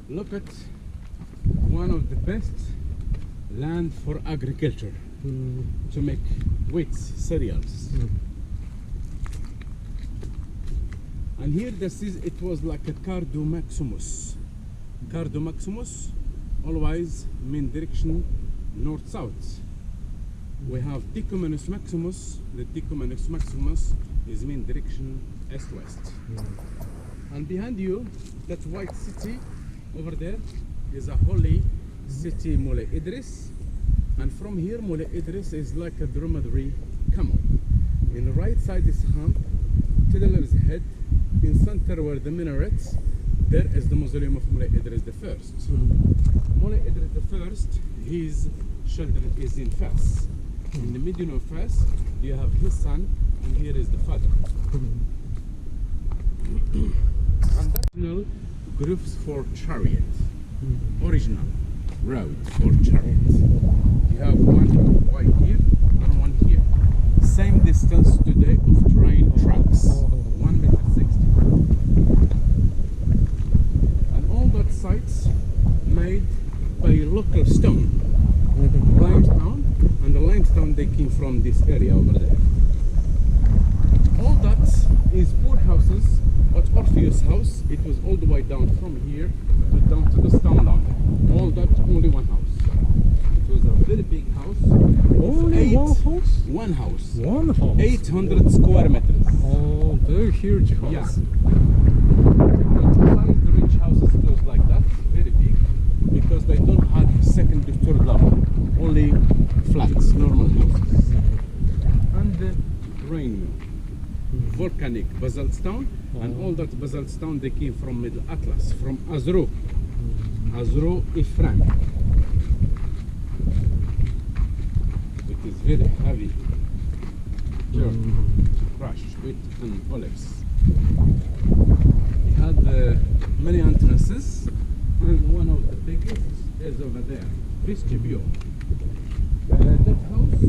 look at one of the best land for agriculture to make wheat cereals. And here this is, it was like a Cardo Maximus. Cardo Maximus always mean direction north-south. We have Decumanus Maximus. The Decumanus Maximus is mean direction east-west. And behind you, that white city over there is a holy city, Moulay Idris. And from here, Moulay Idris is like a dromedary camel. In the right side is hump, to the left head. In center where the minarets, there is the mausoleum of Moulay Idris the First. Moulay Idris the First, his children is in Fas. In the middle of Fas, you have his son, and here is the father. And national grooves for chariot, original road for chariot. You have one right here and one here. Same distance today of train tracks, 1 meter 60. And all that sites made by local stone, limestone, and the limestone they came from this area over there. All that is poor houses, but Orpheus house, it was all the way down from here to down to the stone down there. All that, only one house. It was a very big house. Only one house? One house. One house? 800 square meters. Oh, very huge house. Yeah. The rich houses close like that, very big, because they don't have second or third level, only flats, normal houses. And the rain mill, volcanic basalt stone, and all that basalt stone they came from Middle Atlas, from Azro, Azro Ifran. It is very heavy dirt, crushed with and olives. We had many entrances, and one of the biggest is over there, Vestibule. That house,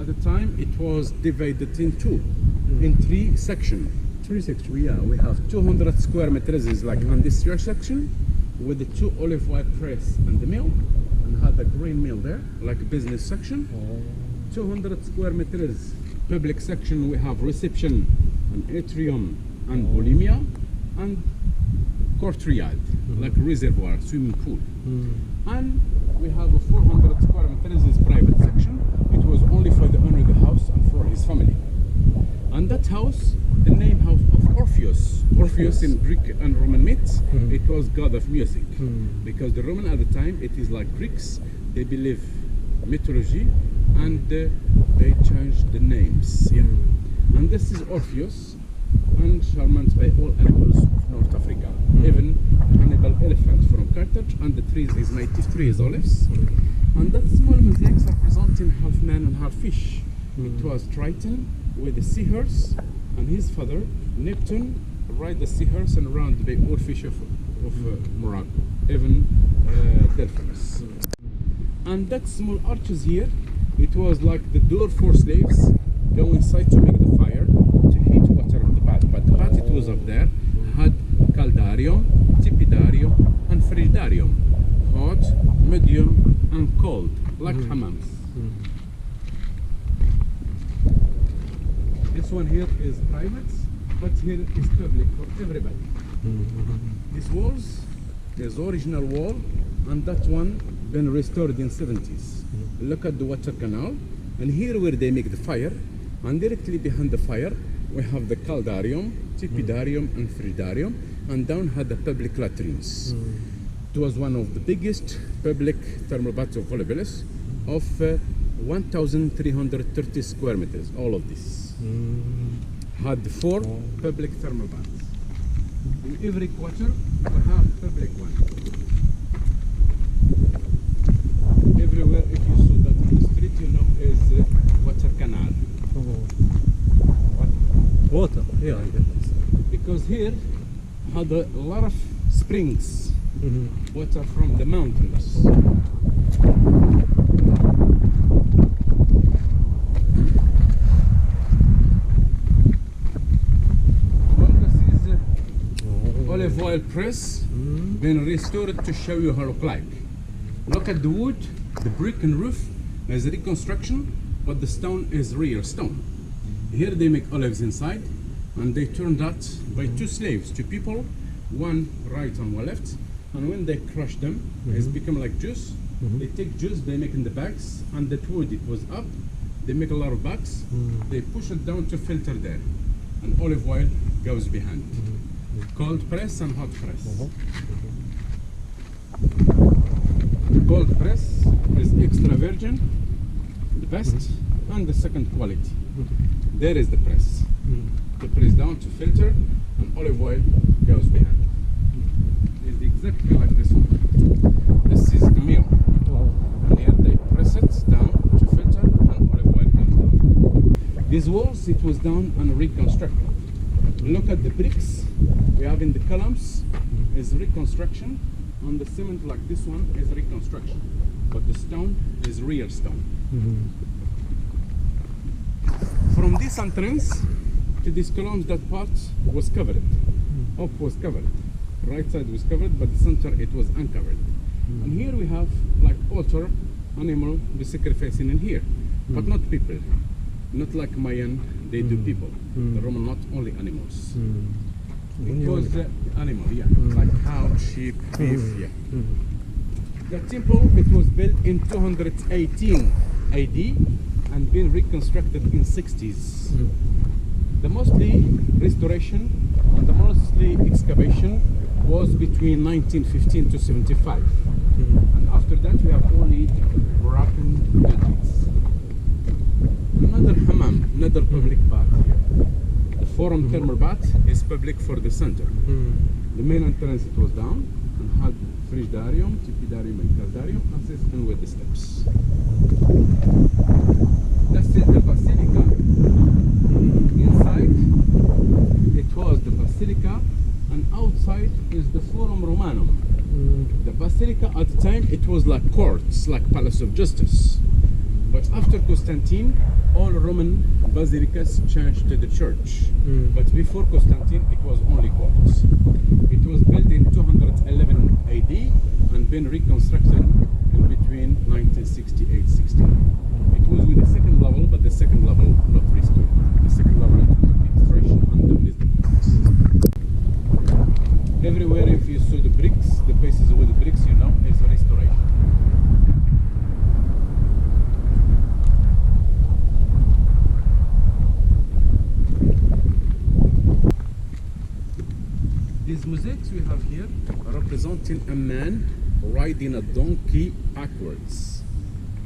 at the time, it was divided in two, in three sections. Yeah, we have 200 square meters is like industrial section, with the two olive oil press and the mill, and had a grain mill there, like a business section. 200 square meters public section, we have reception and atrium and bulimia and courtyard, like reservoir, swimming pool. And we have a 400 square meters is private section. It was only for the owner of the house and for his family. And that house, the name house of Orpheus. Orpheus in Greek and Roman myths, it was god of music. Because the Roman at the time, it is like Greeks, they believe mythology, and they changed the names. Yeah. And this is Orpheus, and charmed by all animals of North Africa. Even Hannibal elephant from Carthage, and the trees is native trees, olives. And that small mosaics representing half man and half fish. It was Triton with the seahorse, and his father, Neptune, ride the seahorse and around the all fish of Morocco, even dolphins. And that small arches here, it was like the door for slaves go inside to make the fire, to heat water on the bath. But the bath it was up there, had caldarium, tepidarium, and frigidarium, hot, medium, and cold, like hammams. This one here is private, but here is public for everybody. This walls is original wall, and that one been restored in 70s. Look at the water canal, and here where they make the fire, and directly behind the fire we have the caldarium, tepidarium, and frigidarium, and down had the public latrines. It was one of the biggest public thermal baths of Volubilis, of 1,330 square meters, all of this. Had 4 public thermal baths. In every quarter, we have public one. Everywhere, if you saw that on the street, you know is water canal. Water? Yeah. Because here had a lot of springs, water from the mountains. Olive oil press, been restored to show you how it look like. Look at the wood, the brick and roof is reconstruction, but the stone is real stone. Here they make olives inside, and they turn that by two slaves, two people, one right and one left. And when they crush them, it's become like juice. They take juice, they make in the bags, and that wood, it was up. They make a lot of bags. They push it down to filter there, and olive oil goes behind. Cold press and hot press. Cold press is extra virgin, the best, and the second quality. There is the press. The press down to filter, and olive oil goes behind. It's exactly like this one. This is the mill. And here they press it down to filter, and olive oil goes down. These walls, it was done and reconstructed. Look at the bricks we have in the columns is reconstruction, and the cement like this one is reconstruction, but the stone is real stone. From this entrance to this columns, that part was covered. Up was covered, right side was covered, but the center it was uncovered. And here we have like altar, animal be sacrificing in here, but not people, not like Mayan they do people. The Roman not only animals. It was animal, yeah, like cow, sheep, beef, yeah. The temple, it was built in 218 AD and been reconstructed in 60s. The mostly restoration and the mostly excavation was between 1915 to 75. And after that we have only Moroccan buildings. Another hammam, another public bath here. The forum thermal bath is public for the center. The main entrance it was down and had frigidarium, tipidarium and caldarium assisting with the steps. This is the basilica. Inside it was the basilica, and outside is the forum romanum. The basilica at the time it was like courts, like palace of justice. But after Constantine, all Roman basilicas changed to the church. But before Constantine, it was only courts. It was built in 211 AD and been reconstructed in between 1968-69. It was with the second level, but the second level not restored. The second level it was restoration and then is the courts. Everywhere, if you saw the bricks, the places with the bricks, you know, is restoration. These mosaics we have here are representing a man riding a donkey backwards,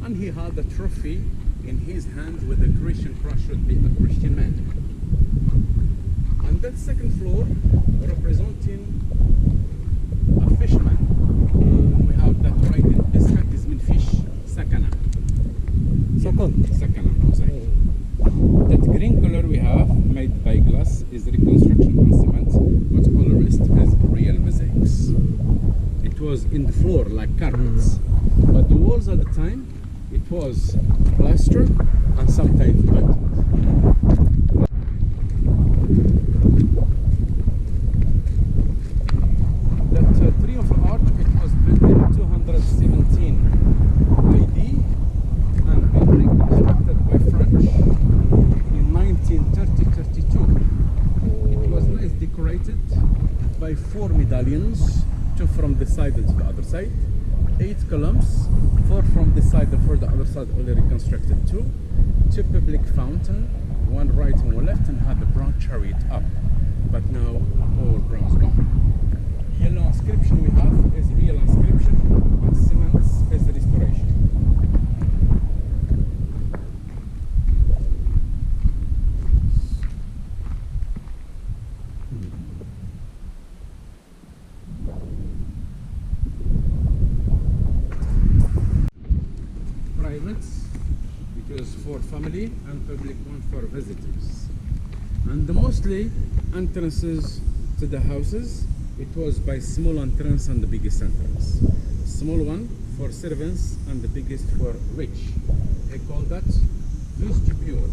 and he had a trophy in his hand with a Christian cross, should be a Christian man. And that second floor representing a fisherman. We have that riding biscuit is mean fish, sakana. Sakana mosaic. That green color we have made by glass is reconstruction on cement, but all the rest is real mosaics. It was in the floor like carpets, but the walls at the time it was plaster and sometimes buttons. That triumphal arch it was built in 217 AD and been reconstructed by French in 1930-32. It was nice decorated by 4 medallions, 2 from the side and to the other side, 8 columns, 4 from the side and for the other side already reconstructed 2 public fountain, 1 right and 1 left, and had the bronze chariot up, but now all bronze gone. Yellow inscription we have is real inscription, and cement is restoration. Private, it was for family, and public one for visitors. And the mostly entrances to the houses, it was by small entrance and the biggest entrance. Small one for servants and the biggest for rich. They call that vestibule.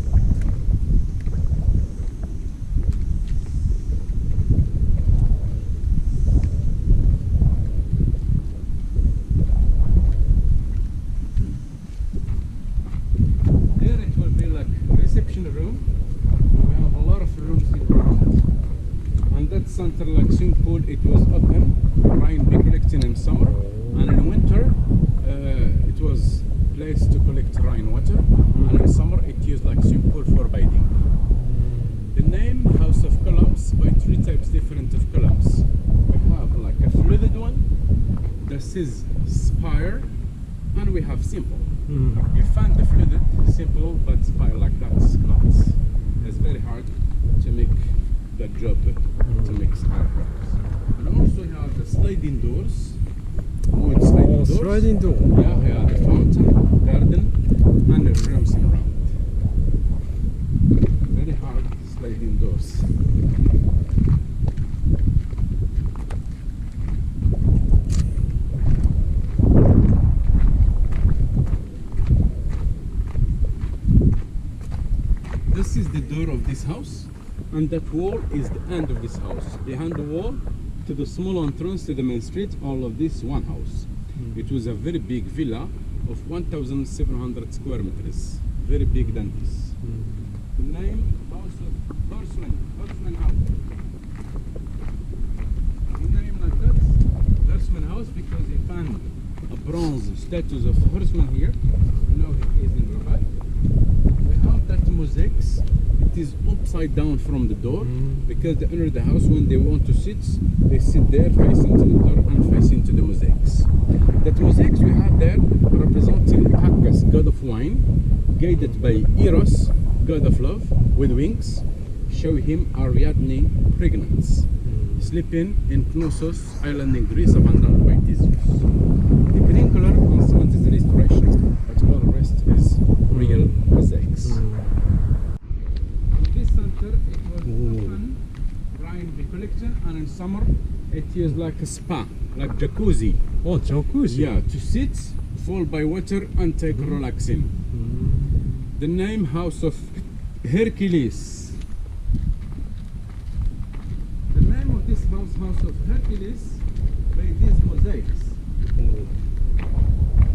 swimming pool, it was open, rain be collecting in summer, and in winter it was place to collect rainwater, and in summer it used like swimming pool for bathing. The name House of Columns by three types different of columns. We have like a fluted one, this is spire, and we have simple. You find the fluted simple, but spire like that is not. It's very hard to make the job to make spire blocks. And also you have the sliding doors. Wood sliding doors. Sliding door. Yeah, the fountain, garden, and the rooms in round. Very hard sliding doors. This is the door of this house, and that wall is the end of this house. Behind the wall, to the small entrance to the main street, all of this one house. It was a very big villa of 1,700 square meters. Very big than this. The name House of Horseman House. The name like that, Horseman House, because he found a bronze statue of horseman here. Now he is in Rabat. We have that mosaics. It is upside down from the door because the owner of the house, when they want to sit, they sit there facing to the door and facing to the mosaics. That mosaics we have there representing Bacchus, god of wine, guided by Eros, god of love, with wings, show him Ariadne pregnant, sleeping in Knossos island in Greece, abandoned by Theseus. The green color on cement is restoration, but all the rest is real mosaics. In this center, it was open, rain be collection, and in summer, it is like a spa, like jacuzzi. Oh, jacuzzi. Yeah, to sit, fall by water, and take relaxing. The name House of Hercules. The name of this house, House of Hercules, by these mosaics.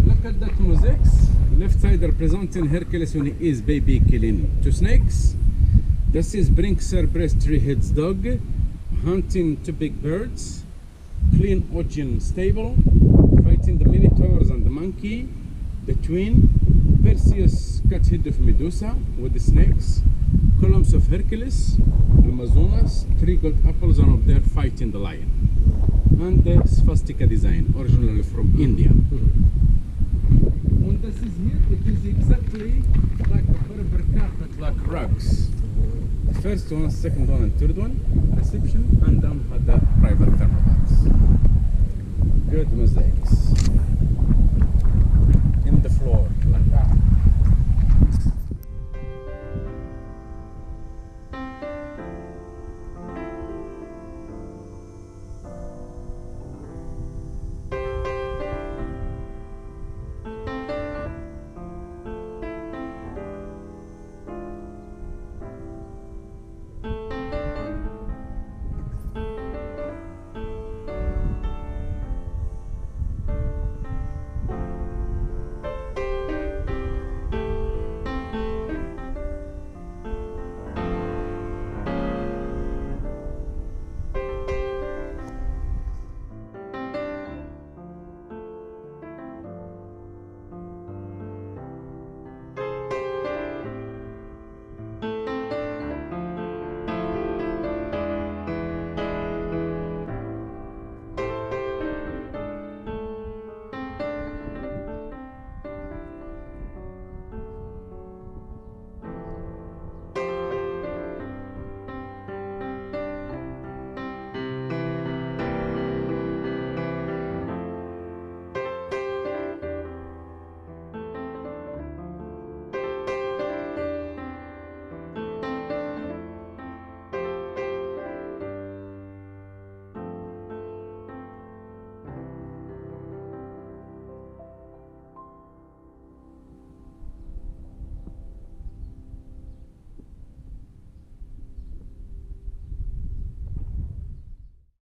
Look at that mosaics. Left side representing Hercules when he is baby killing two snakes. This is Brinxer breast three heads dog, hunting two big birds, clean ocean stable, fighting the minotaurs and the monkey, the twin, Perseus cut head of Medusa with the snakes, columns of Hercules, Amazonas, three gold apples, and up there fighting the lion, and the swastika design, originally from India. When this is here, it is exactly like a Berber carpet, like rugs. The first one, second one, and third one, reception, and then had the private thermal baths. Good mosaics.